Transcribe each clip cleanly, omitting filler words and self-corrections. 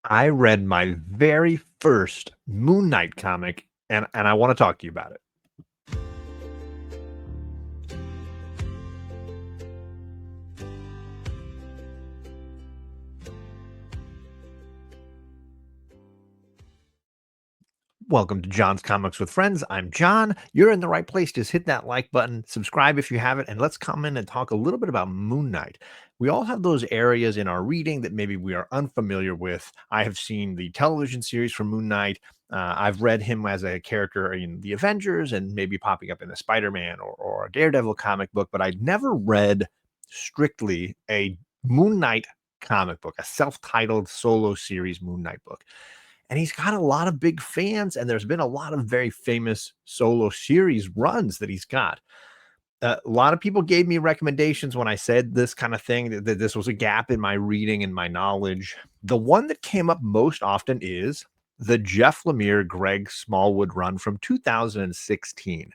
I read my very first Moon Knight comic, and I wanna talk to you about it. Welcome to John's Comics with Friends. I'm John. You're in the right place. Just hit that like button, subscribe if you haven't, and let's come in and talk a little bit about Moon Knight. We all have those areas in our reading that maybe we are unfamiliar with. I have seen the television series for Moon Knight. I've read him as a character in the Avengers and maybe popping up in a Spider-Man or a Daredevil comic book, but I'd never read strictly a Moon Knight comic book, a self-titled solo series Moon Knight book. And he's got a lot of big fans, and there's been a lot of very famous solo series runs that he's got. A lot of people gave me recommendations when I said this kind of thing, that this was a gap in my reading and my knowledge. The one that came up most often is the Jeff Lemire Greg Smallwood run from 2016.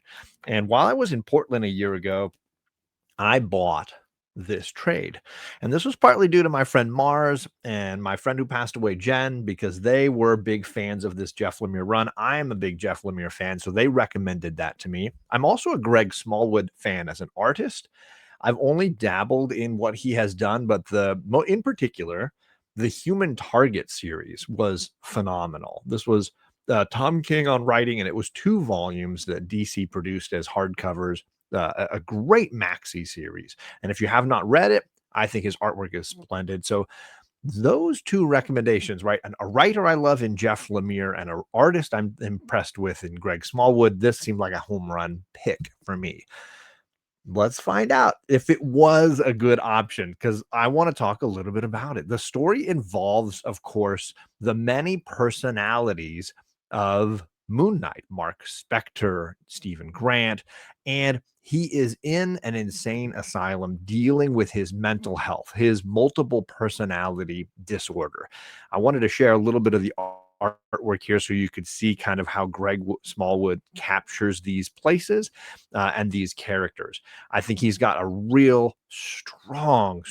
And while I was in Portland a year ago, I bought this trade. And this was partly due to my friend Mars and my friend who passed away, Jen, because they were big fans of this Jeff Lemire run. I am a big Jeff Lemire fan, so they recommended that to me. I'm also a Greg Smallwood fan as an artist. I've only dabbled in what he has done, but in particular, the Human Target series was phenomenal. This was Tom King on writing, and it was 2 volumes that DC produced as hardcovers, a great maxi series. And if you have not read it, I think his artwork is splendid. So those 2 recommendations, right? A writer I love in Jeff Lemire and an artist I'm impressed with in Greg Smallwood. This seemed like a home run pick for me. Let's find out if it was a good option because I want to talk a little bit about it. The story involves, of course, the many personalities of Moon Knight, Marc Spector, Stephen Grant, and he is in an insane asylum dealing with his mental health, his multiple personality disorder. I wanted to share a little bit of the artwork here so you could see kind of how Smallwood captures these places and these characters. I think he's got a real strong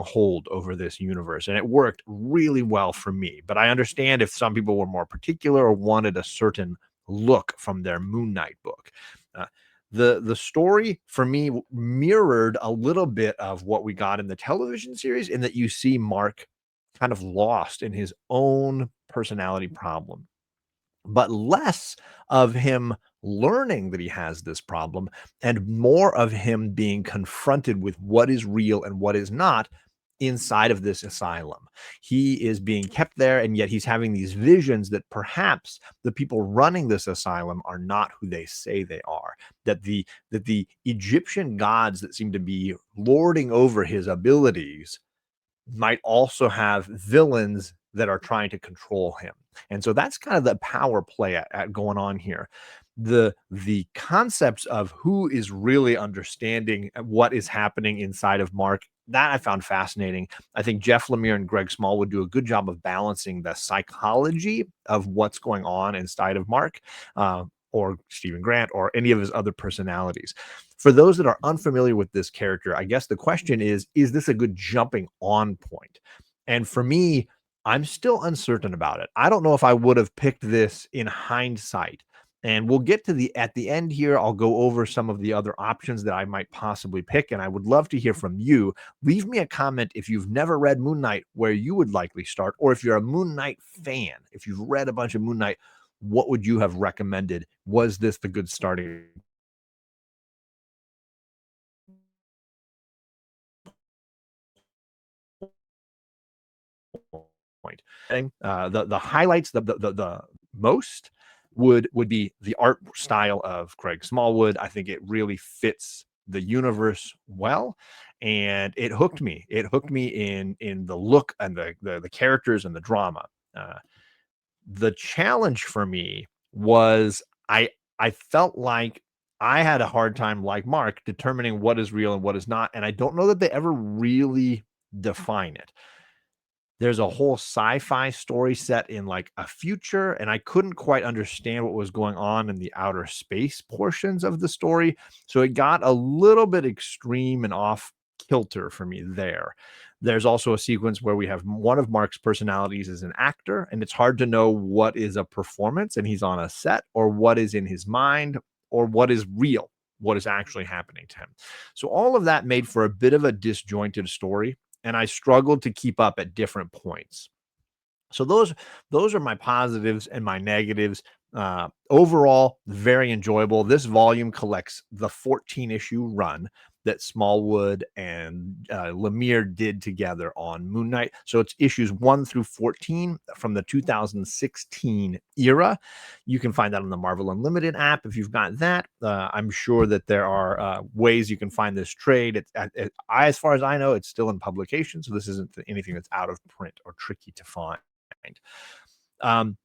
hold over this universe, and it worked really well for me. But I understand if some people were more particular or wanted a certain look from their Moon Knight book. Uh, the story for me mirrored a little bit of what we got in the television series, in that you see Mark kind of lost in his own personality problem, but less of him learning that he has this problem and more of him being confronted with what is real and what is not inside of this asylum. He is being kept there, and yet he's having these visions that perhaps the people running this asylum are not who they say they are. That the Egyptian gods that seem to be lording over his abilities might also have villains that are trying to control him. And so that's kind of the power play at going on here. The concepts of who is really understanding what is happening inside of Mark, that I found fascinating. I think Jeff Lemire and Greg Small would do a good job of balancing the psychology of what's going on inside of Mark, or Stephen Grant, or any of his other personalities. For those that are unfamiliar with this character, I guess the question is this a good jumping on point? And for me, I'm still uncertain about it. I don't know if I would have picked this in hindsight. And we'll get to the at the end here. I'll go over some of the other options that I might possibly pick. And I would love to hear from you. Leave me a comment if you've never read Moon Knight, where you would likely start, or if you're a Moon Knight fan, if you've read a bunch of Moon Knight, what would you have recommended? Was this the good starting point? The highlights, the most would be the art style of Craig Smallwood. I think it really fits the universe well, and it hooked me. It hooked me in the look and the characters and the drama. Uh, the challenge for me was I felt like I had a hard time, like Mark, determining what is real and what is not, and I don't know that they ever really define it. There's a whole sci-fi story set in like a future, and I couldn't quite understand what was going on in the outer space portions of the story. So it got a little bit extreme and off kilter for me there. There's also a sequence where we have one of Mark's personalities is an actor, and it's hard to know what is a performance and he's on a set, or what is in his mind, or what is real, what is actually happening to him. So all of that made for a bit of a disjointed story, and I struggled to keep up at different points. So those are my positives and my negatives. Overall, very enjoyable. This volume collects the 14 issue run that Smallwood and Lemire did together on Moon Knight. So it's issues 1 through 14 from the 2016 era. You can find that on the Marvel Unlimited app if you've got that. I'm sure that there are ways you can find this trade. As far as I know, it's still in publication, so this isn't anything that's out of print or tricky to find. Um,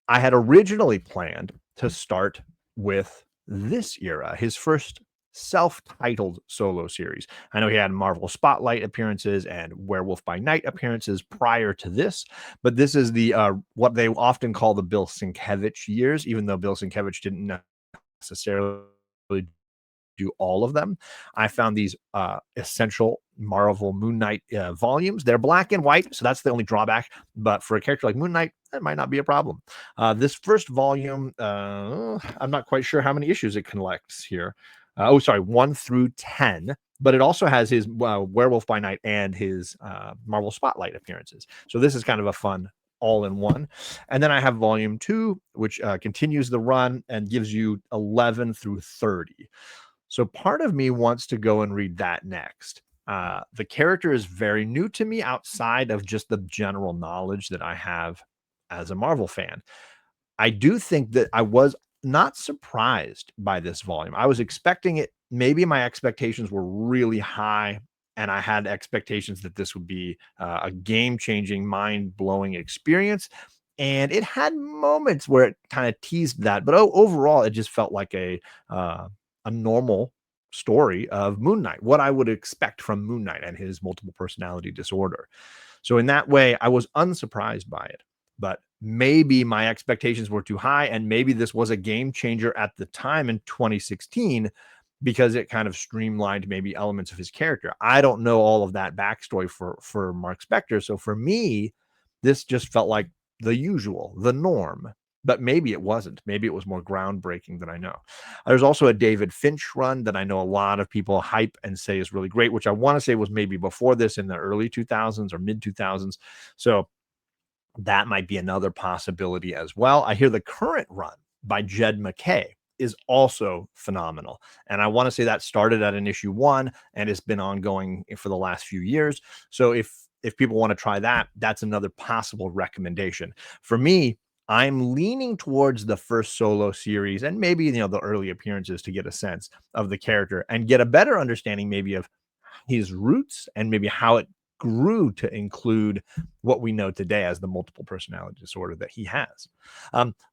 I had originally planned to start with this era, his first self-titled solo series. I know he had Marvel Spotlight appearances and Werewolf by Night appearances prior to this, but this is the what they often call the Bill Sienkiewicz years, even though Bill Sienkiewicz didn't necessarily do all of them. I found these essential Marvel Moon Knight volumes. They're black and white, so that's the only drawback. But for a character like Moon Knight, that might not be a problem. This first volume, I'm not quite sure how many issues it collects here. 1 through 10. But it also has his Werewolf by Night and his Marvel Spotlight appearances. So this is kind of a fun all in one. And then I have volume 2, which continues the run and gives you 11 through 30. So part of me wants to go and read that next. The character is very new to me outside of just the general knowledge that I have as a Marvel fan. I do think that I was not surprised by this volume. I was expecting it. Maybe my expectations were really high, and I had expectations that this would be a game-changing, mind-blowing experience. And it had moments where it kind of teased that, but overall, it just felt like a normal story of Moon Knight, what I would expect from Moon Knight and his multiple personality disorder. So in that way, I was unsurprised by it. But maybe my expectations were too high, and maybe this was a game changer at the time in 2016 because it kind of streamlined maybe elements of his character. I don't know all of that backstory for Marc Spector. So for me, this just felt like the usual, the norm. But maybe it wasn't. Maybe it was more groundbreaking than I know. There's also a David Finch run that I know a lot of people hype and say is really great, which I want to say was maybe before this in the early 2000s or mid 2000s. So that might be another possibility as well. I hear the current run by Jed McKay is also phenomenal. And I want to say that started at an issue 1 and it's been ongoing for the last few years. So if people want to try that, that's another possible recommendation. For me, I'm leaning towards the first solo series and maybe the early appearances to get a sense of the character and get a better understanding maybe of his roots and maybe how it grew to include what we know today as the multiple personality disorder that he has.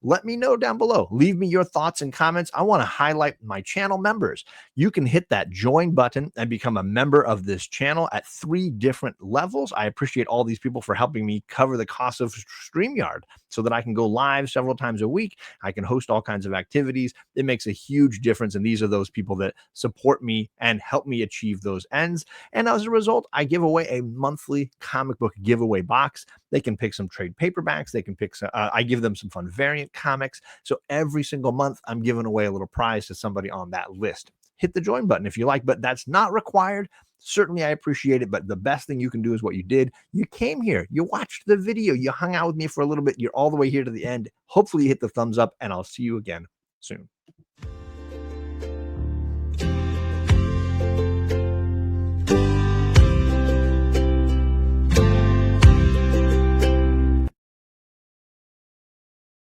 Let me know down below. Leave me your thoughts and comments. I want to highlight my channel members. You can hit that join button and become a member of this channel at 3 different levels. I appreciate all these people for helping me cover the cost of StreamYard so that I can go live several times a week. I can host all kinds of activities. It makes a huge difference. And these are those people that support me and help me achieve those ends. And as a result, I give away a monthly comic book giveaway box. They can pick some trade paperbacks. They can pick some, I give them some fun variant comics. So every single month, I'm giving away a little prize to somebody on that list. Hit the join button if you like, but that's not required. Certainly, I appreciate it. But the best thing you can do is what you did. You came here, you watched the video, you hung out with me for a little bit. You're all the way here to the end. Hopefully, you hit the thumbs up, and I'll see you again soon.